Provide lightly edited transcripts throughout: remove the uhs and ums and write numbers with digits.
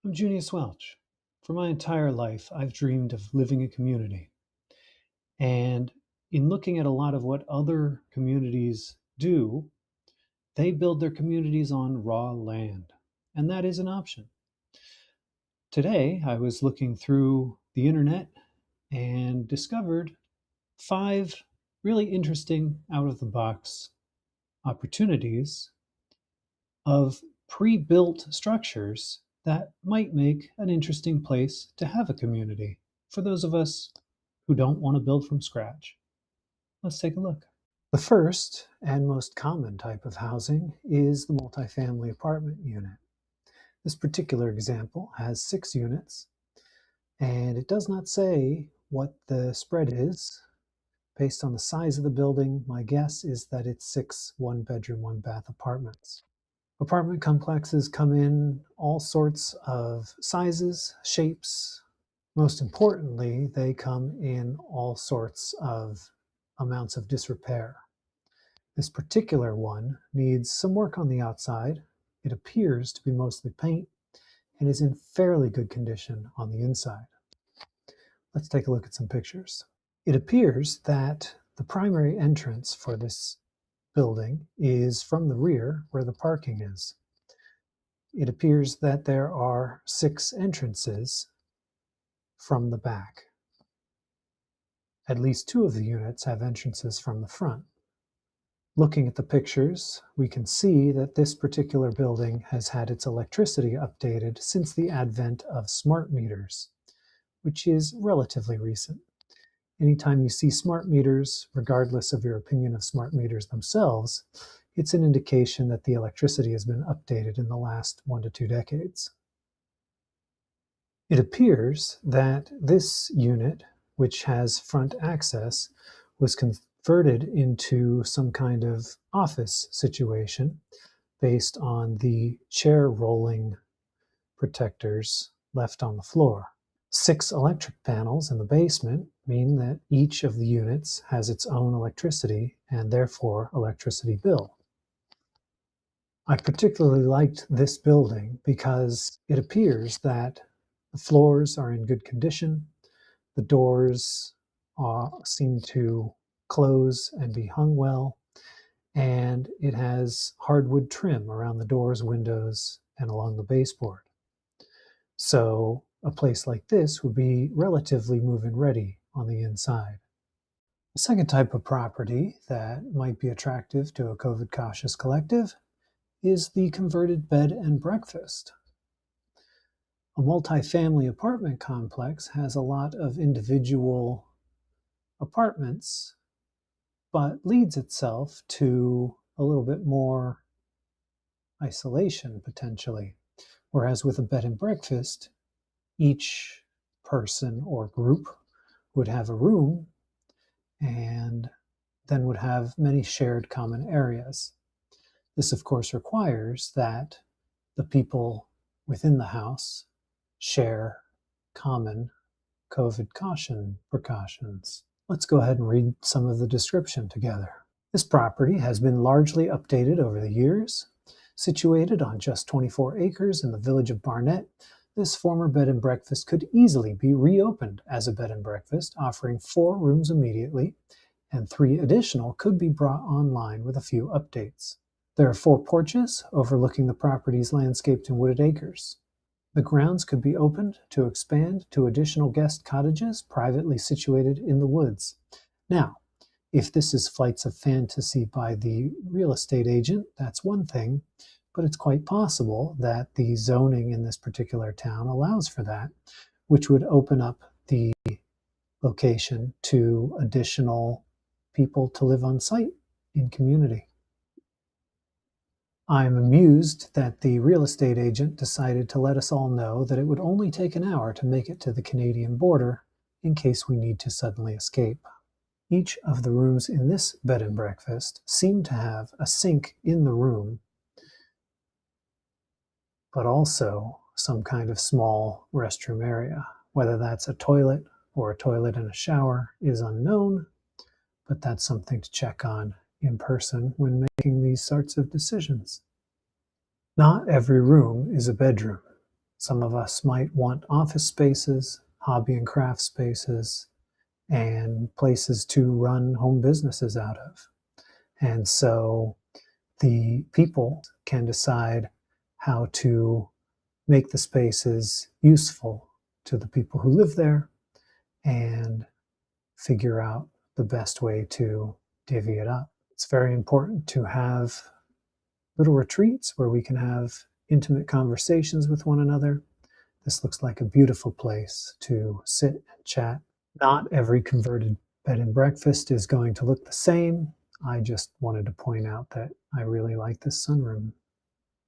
I'm Junius Welch. For my entire life, I've dreamed of living in community. And in looking at a lot of what other communities do, they build their communities on raw land. And that is an option. Today, I was looking through the internet and discovered 5 really interesting out of the box opportunities of pre built structures that might make an interesting place to have a community for those of us who don't want to build from scratch. Let's take a look. The first and most common type of housing is the multifamily apartment unit. This particular example has 6 units, and it does not say what the spread is. Based on the size of the building, my guess is that it's 6 one-bedroom, one-bath apartments. Apartment complexes come in all sorts of sizes, shapes. Most importantly, they come in all sorts of amounts of disrepair. This particular one needs some work on the outside. It appears to be mostly paint and is in fairly good condition on the inside. Let's take a look at some pictures. It appears that the primary entrance for this building is from the rear where the parking is. It appears that there are 6 entrances from the back. At least 2 of the units have entrances from the front. Looking at the pictures, we can see that this particular building has had its electricity updated since the advent of smart meters, which is relatively recent. Anytime you see smart meters, regardless of your opinion of smart meters themselves, it's an indication that the electricity has been updated in the last 1 to 2 decades. It appears that this unit, which has front access, was converted into some kind of office situation based on the chair rolling protectors left on the floor. 6 electric panels in the basement mean that each of the units has its own electricity and therefore electricity bill. I particularly liked this building because it appears that the floors are in good condition, the doors seem to close and be hung well, and it has hardwood trim around the doors, windows, and along the baseboard. So a place like this would be relatively move-in ready on the inside. The second type of property that might be attractive to a COVID cautious collective is the converted bed and breakfast. A multifamily apartment complex has a lot of individual apartments, but leads itself to a little bit more isolation potentially. Whereas with a bed and breakfast, each person or group would have a room and then would have many shared common areas. This, of course, requires that the people within the house share common COVID caution precautions. Let's go ahead and read some of the description together. This property has been largely updated over the years. Situated on just 24 acres in the village of Barnett, this former bed and breakfast could easily be reopened as a bed and breakfast, offering 4 rooms immediately, and 3 additional could be brought online with a few updates. There are 4 porches overlooking the property's landscaped and wooded acres. The grounds could be opened to expand to additional guest cottages privately situated in the woods. Now, if this is flights of fantasy by the real estate agent, that's one thing, but it's quite possible that the zoning in this particular town allows for that, which would open up the location to additional people to live on site in community. I'm amused that the real estate agent decided to let us all know that it would only take an hour to make it to the Canadian border in case we need to suddenly escape. Each of the rooms in this bed and breakfast seem to have a sink in the room, but also some kind of small restroom area. Whether that's a toilet or a toilet and a shower is unknown, but that's something to check on in person when making these sorts of decisions. Not every room is a bedroom. Some of us might want office spaces, hobby and craft spaces, and places to run home businesses out of. And so the people can decide how to make the spaces useful to the people who live there and figure out the best way to divvy it up. It's very important to have little retreats where we can have intimate conversations with one another. This looks like a beautiful place to sit and chat. Not every converted bed and breakfast is going to look the same. I just wanted to point out that I really like this sunroom.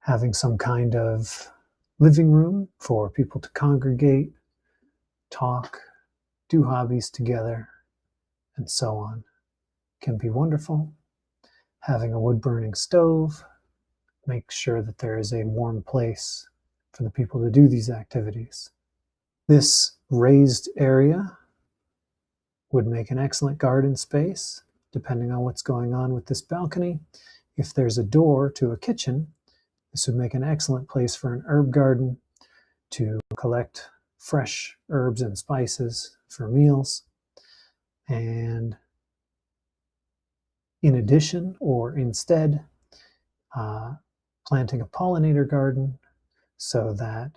Having some kind of living room for people to congregate, talk, do hobbies together, and so on can be wonderful. Having a wood-burning stove makes sure that there is a warm place for the people to do these activities. This raised area would make an excellent garden space, depending on what's going on with this balcony. If there's a door to a kitchen, this would make an excellent place for an herb garden to collect fresh herbs and spices for meals. And in addition, or instead, planting a pollinator garden so that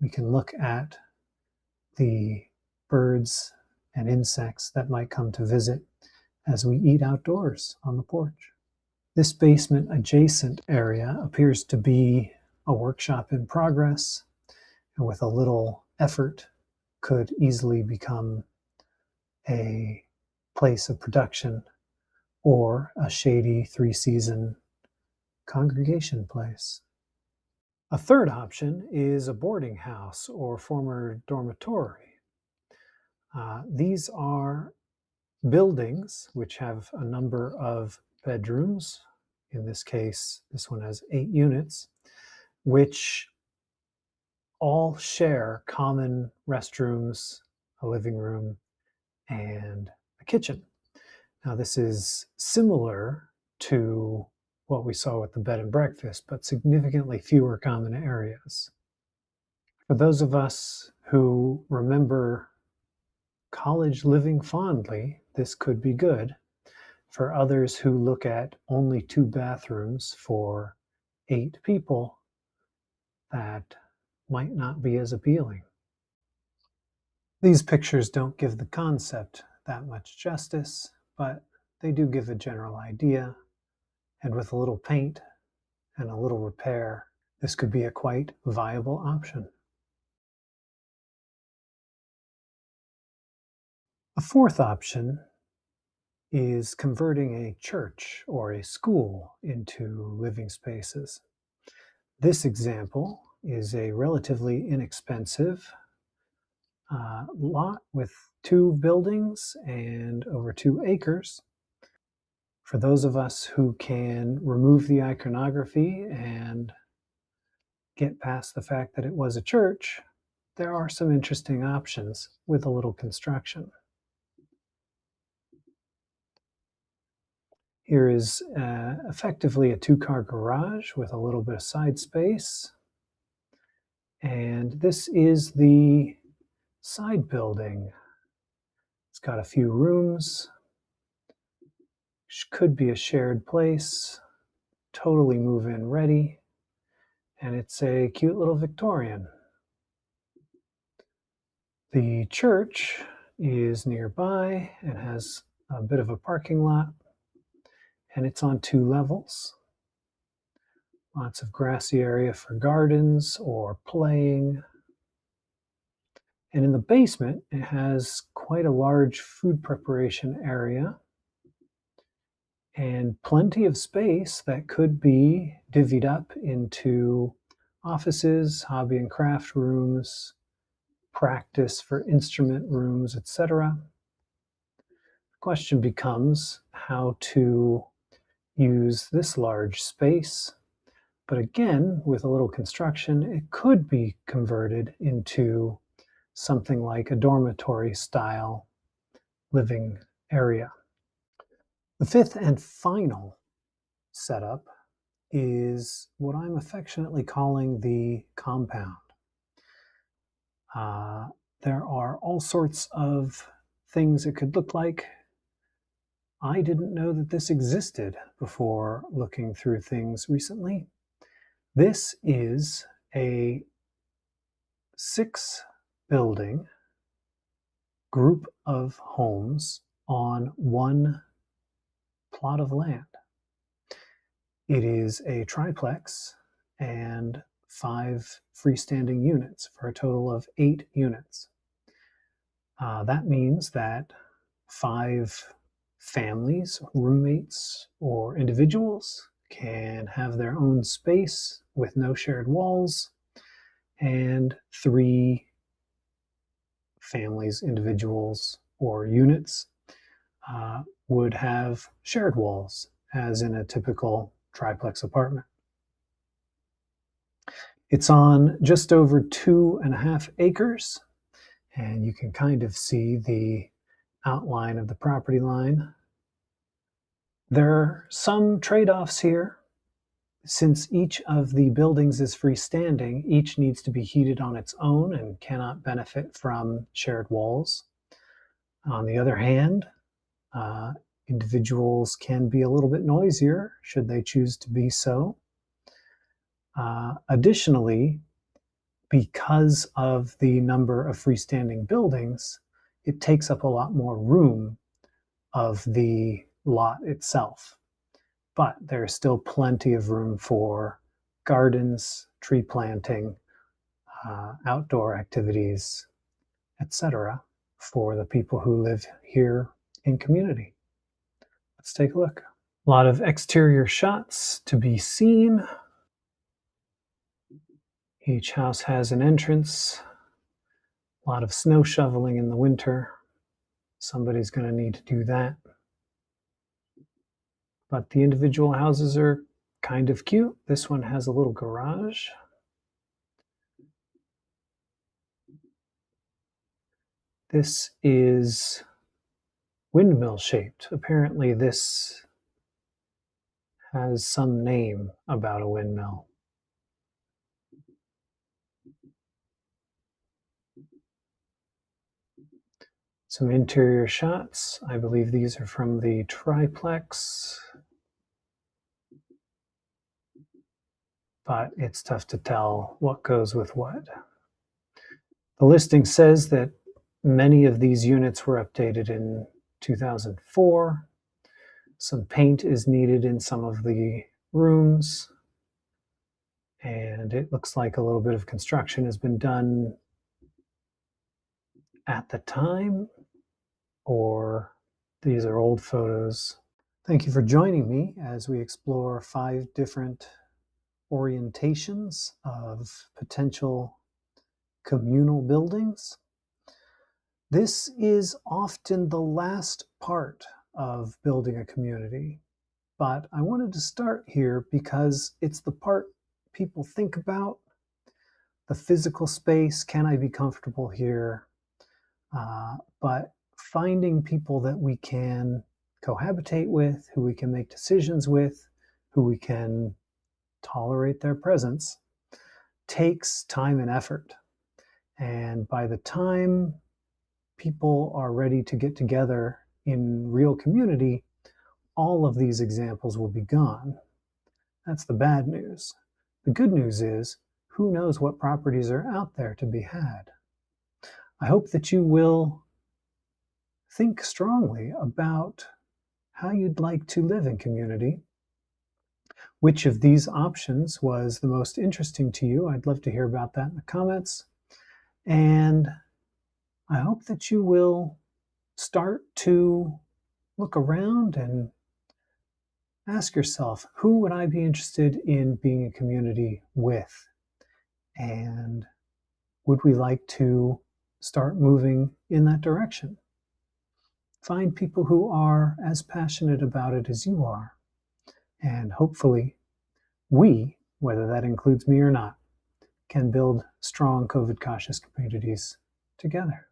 we can look at the birds and insects that might come to visit as we eat outdoors on the porch. This basement adjacent area appears to be a workshop in progress, and with a little effort could easily become a place of production or a shady three-season congregation place. A third option is a boarding house or former dormitory. These are buildings which have a number of bedrooms. In this case, this one has 8 units, which all share common restrooms, a living room, and a kitchen. Now, this is similar to what we saw with the bed and breakfast, but significantly fewer common areas. For those of us who remember college living fondly, this could be good. For others who look at only 2 bathrooms for 8 people, that might not be as appealing. These pictures don't give the concept that much justice, but they do give a general idea, and with a little paint and a little repair, this could be a quite viable option. A fourth option is converting a church or a school into living spaces. This example is a relatively inexpensive lot with 2 buildings and over 2 acres. For those of us who can remove the iconography and get past the fact that it was a church, there are some interesting options with a little construction. Here is effectively a 2-car garage with a little bit of side space. And this is the side building. It's got a few rooms, could be a shared place, totally move-in ready, and it's a cute little Victorian. The church is nearby and has a bit of a parking lot, and it's on 2 levels. Lots of grassy area for gardens or playing. And in the basement, it has quite a large food preparation area and plenty of space that could be divvied up into offices, hobby and craft rooms, practice for instrument rooms, etc. The question becomes how to use this large space. But again, with a little construction, it could be converted into something like a dormitory style living area. The fifth and final setup is what I'm affectionately calling the compound. Uh, there are all sorts of things it could look like. I didn't know that this existed before looking through things recently. This is a 6 building group of homes on one plot of land. It is a triplex and 5 freestanding units for a total of 8 units. That means that 5 families, roommates, or individuals can have their own space with no shared walls, and 3 families, individuals, or units would have shared walls, as in a typical triplex apartment. It's on just over 2.5 acres, and you can kind of see the outline of the property line. There are some trade-offs here. Since each of the buildings is freestanding, each needs to be heated on its own and cannot benefit from shared walls. On the other hand, individuals can be a little bit noisier should they choose to be so. Additionally, because of the number of freestanding buildings, it takes up a lot more room of the lot itself. But there's still plenty of room for gardens, tree planting, outdoor activities, etc., for the people who live here in community. Let's take a look. A lot of exterior shots to be seen. Each house has an entrance. A lot of snow shoveling in the winter. Somebody's going to need to do that. But the individual houses are kind of cute. This one has a little garage. This is windmill shaped. Apparently this has some name about a windmill. Some interior shots. I believe these are from the triplex, but it's tough to tell what goes with what. The listing says that many of these units were updated in 2004. Some paint is needed in some of the rooms, and it looks like a little bit of construction has been done at the time, or these are old photos. Thank you for joining me as we explore 5 different orientations of potential communal buildings. This is often the last part of building a community, but I wanted to start here because it's the part people think about. The physical space, can I be comfortable here? But finding people that we can cohabitate with, who we can make decisions with, who we can tolerate their presence, takes time and effort. And by the time people are ready to get together in real community, all of these examples will be gone. That's the bad news. The good news is, who knows what properties are out there to be had. I hope that you will think strongly about how you'd like to live in community. Which of these options was the most interesting to you? I'd love to hear about that in the comments. And I hope that you will start to look around and ask yourself, who would I be interested in being in community with? And would we like to start moving in that direction? Find people who are as passionate about it as you are. And hopefully we, whether that includes me or not, can build strong COVID cautious communities together.